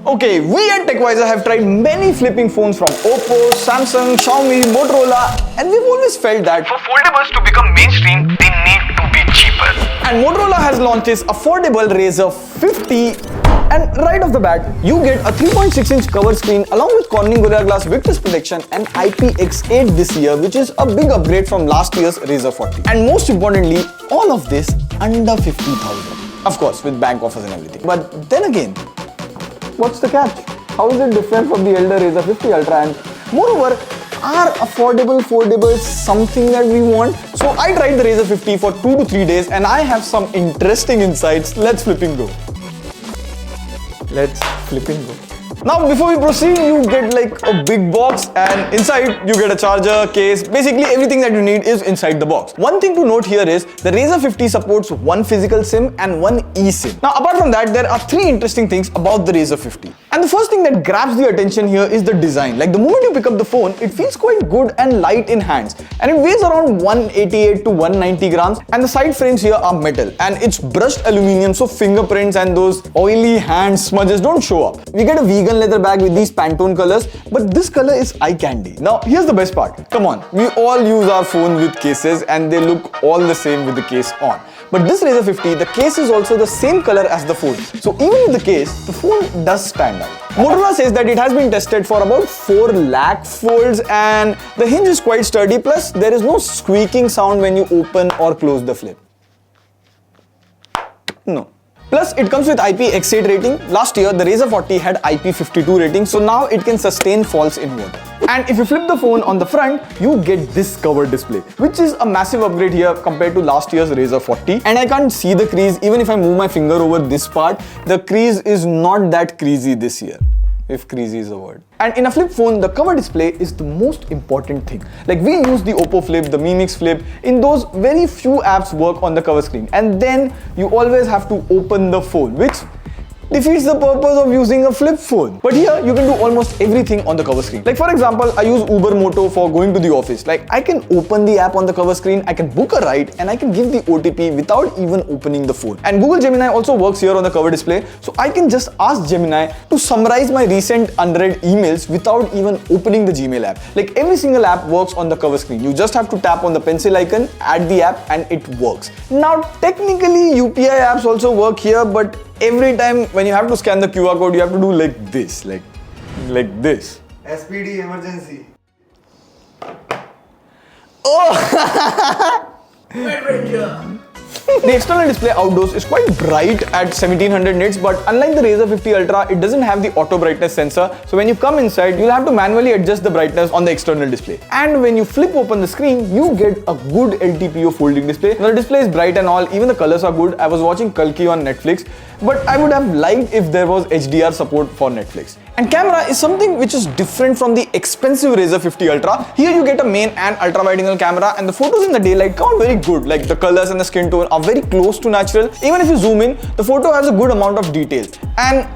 Okay, we at TechWiser have tried many flipping phones from Oppo, Samsung, Xiaomi, Motorola, and we've always felt that for foldables to become mainstream, they need to be cheaper. And Motorola has launched its affordable Razr 50, and right off the bat, you get a 3.6-inch cover screen along with Corning Gorilla Glass Victus protection and IPX8 this year, which is a big upgrade from last year's Razr 40. And most importantly, all of this under 50,000. Of course, with bank offers and everything. But then again, what's the catch? How is it different from the elder Razr 50 Ultra? And moreover, are affordable foldables something that we want? So I tried the Razr 50 for 2 to 3 days and I have some interesting insights. Let's flipping go. Let's flipping go. Now before we proceed, you get like a big box and inside you get a charger, case, basically everything that you need is inside the box. One thing to note here is the Razr 50 supports one physical SIM and one eSIM. Now apart from that, there are 3 interesting things about the Razr 50. And the first thing that grabs the attention here is the design. Like the moment you pick up the phone, it feels quite good and light in hands. And it weighs around 188 to 190 grams and the side frames here are metal and it's brushed aluminium, so fingerprints and those oily hand smudges don't show up. We get a vegan leather bag with these Pantone colors, but this color is eye candy. Now here's the best part. Come on, we all use our phone with cases and they look all the same with the case on. But this Razr 50, the case is also the same color as the phone. So even with the case, the phone does stand out. Motorola says that it has been tested for about 4 lakh folds and the hinge is quite sturdy, plus there is no squeaking sound when you open or close the flip. No. Plus, it comes with IPX8 rating. Last year, the Razr 40 had IP52 rating, so now it can sustain falls in water. And if you flip the phone on the front, you get this cover display, which is a massive upgrade here compared to last year's Razr 40. And I can't see the crease, even if I move my finger over this part, the crease is not that creasy this year. If creasy is a word. And in a flip phone, the cover display is the most important thing. Like we use the Oppo Flip, the Mi Mix Flip, in those very few apps work on the cover screen. And then you always have to open the phone, which defeats the purpose of using a flip phone. But here you can do almost everything on the cover screen. Like for example, I use Uber Moto for going to the office. Like I can open the app on the cover screen, I can book a ride, and I can give the OTP without even opening the phone. And Google Gemini also works here on the cover display, so I can just ask Gemini to summarize my recent unread emails without even opening the Gmail app. Like every single app works on the cover screen. You just have to tap on the pencil icon, add the app, and it works. Now technically UPI apps also work here, but every time when you have to scan the QR code, you have to do like this, like this. SPD emergency. Oh! The external display outdoors is quite bright at 1700 nits, but unlike the Razr 50 Ultra, it doesn't have the auto brightness sensor. So when you come inside, you'll have to manually adjust the brightness on the external display. And when you flip open the screen, you get a good LTPO folding display. Now the display is bright and all, even the colors are good. I was watching Kalki on Netflix, but I would have liked if there was HDR support for Netflix. And camera is something which is different from the expensive Razr 50 Ultra. Here you get a main and ultra wide angle camera, and the photos in the daylight come out very good. Like the colors and the skin tone are very close to natural. Even if you zoom in, the photo has a good amount of detail. And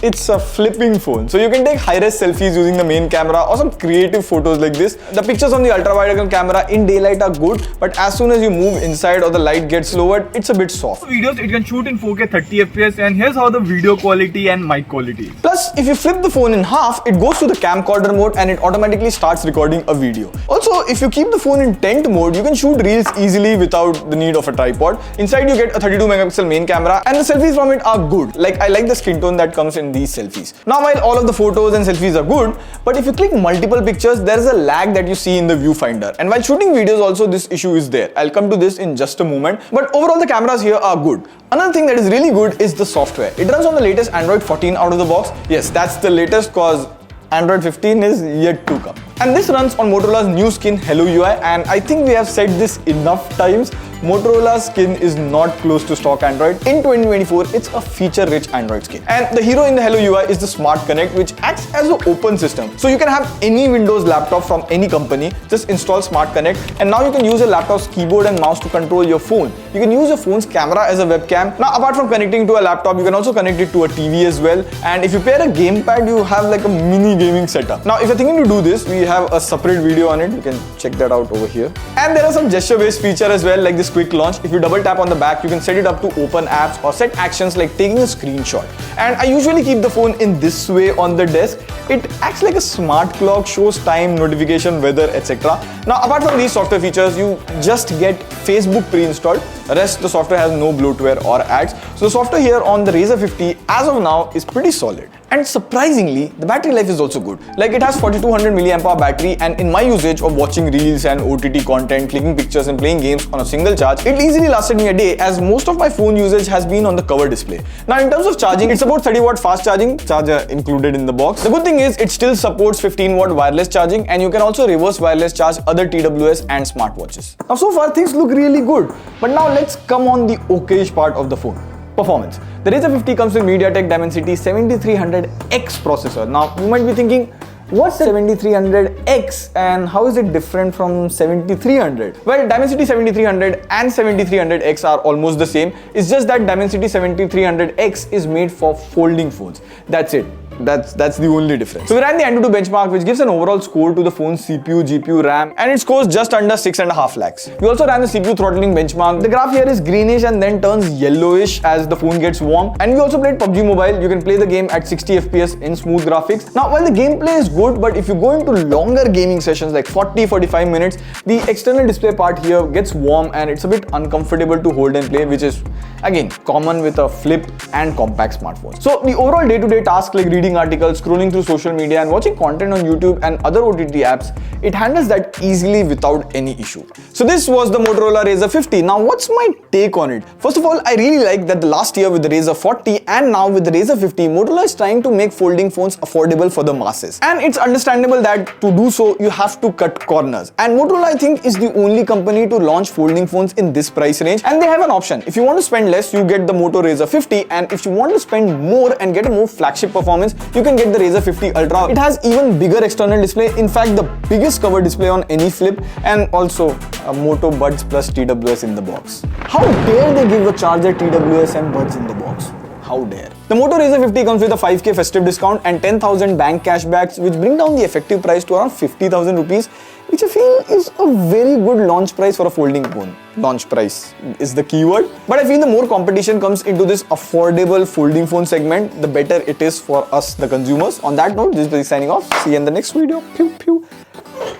it's a flipping phone, so you can take high-res selfies using the main camera or some creative photos like this. The pictures on the ultra-wide-angle camera in daylight are good, but as soon as you move inside or the light gets lowered, it's a bit soft. Videos, it can shoot in 4K 30 FPS, and here's how the video quality and mic quality is. Plus, if you flip the phone in half, it goes to the camcorder mode and it automatically starts recording a video. Also, if you keep the phone in tent mode, you can shoot reels easily without the need of a tripod. Inside you get a 32 megapixel main camera and the selfies from it are good. Like I like the skin tone that comes in these selfies. Now while all of the photos and selfies are good, but if you click multiple pictures, there is a lag that you see in the viewfinder. And while shooting videos also, this issue is there. I'll come to this in just a moment. But overall the cameras here are good. Another thing that is really good is the software. It runs on the latest Android 14 out of the box. Yes, that's the latest cause Android 15 is yet to come. And this runs on Motorola's new skin Hello UI, and I think we have said this enough times. Motorola's skin is not close to stock Android. In 2024, it's a feature-rich Android skin. And the hero in the Hello UI is the Smart Connect, which acts as an open system. So you can have any Windows laptop from any company, just install Smart Connect, and now you can use your laptop's keyboard and mouse to control your phone. You can use your phone's camera as a webcam. Now, apart from connecting to a laptop, you can also connect it to a TV as well. And if you pair a gamepad, you have like a mini gaming setup. Now, if you're thinking to do this, we have a separate video on it. You can check that out over here. And there are some gesture-based features as well, like this this quick launch. If you double tap on the back, you can set it up to open apps or set actions like taking a screenshot. And I usually keep the phone in this way on the desk. It acts like a smart clock, shows time, notification, weather, etc. Now, apart from these software features, you just get Facebook pre-installed. The rest, the software has no bloatware or ads. So the software here on the Razr 50 as of now is pretty solid. And surprisingly, the battery life is also good. Like it has 4200 mAh battery, and in my usage of watching reels and OTT content, clicking pictures and playing games on a single charge, it easily lasted me a day, as most of my phone usage has been on the cover display. Now in terms of charging, it's about 30 watt fast charging, charger included in the box. The good thing is it still supports 15 watt wireless charging, and you can also reverse wireless charge other TWS and smartwatches. Now so far things look really good, but now let's come on the okayish part of the phone. Performance. The Razr 50 comes with MediaTek Dimensity 7300X processor. Now you might be thinking, what's 7300X and how is it different from 7300? Well, Dimensity 7300 and 7300X are almost the same. It's just that Dimensity 7300X is made for folding phones. That's it. That's the only difference. So we ran the AnTuTu benchmark, which gives an overall score to the phone's CPU, GPU, RAM, and it scores just under 6.5 lakhs. We also ran the CPU throttling benchmark. The graph here is greenish and then turns yellowish as the phone gets warm. And we also played PUBG Mobile. You can play the game at 60 FPS in smooth graphics. Now, while the gameplay is good, but if you go into longer gaming sessions like 40-45 minutes, the external display part here gets warm and it's a bit uncomfortable to hold and play, which is again common with a flip and compact smartphone. So the overall day-to-day task like reading articles, scrolling through social media and watching content on YouTube and other OTT apps, it handles that easily without any issue. So this was the Motorola Razr 50. Now what's my take on it? First of all, I really like that the last year with the Razr 40 and now with the Razr 50, Motorola is trying to make folding phones affordable for the masses. And it's understandable that to do so, you have to cut corners. And Motorola, I think, is the only company to launch folding phones in this price range. And they have an option. If you want to spend less, you get the Moto Razr 50, and if you want to spend more and get a more flagship performance, you can get the Razr 50 Ultra. It has even bigger external display, in fact the biggest cover display on any flip, and also a Moto Buds plus TWS in the box. How dare they give a charger, TWS and Buds in the box? How dare. The Moto Razr 50 comes with a 5k festive discount and 10,000 bank cashbacks, which bring down the effective price to around 50,000 rupees, which I feel is a very good launch price for a folding phone. Launch price is the keyword. But I feel the more competition comes into this affordable folding phone segment, the better it is for us, the consumers. On that note, this is Pratik signing off. See you in the next video. Pew, pew,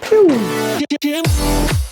pew.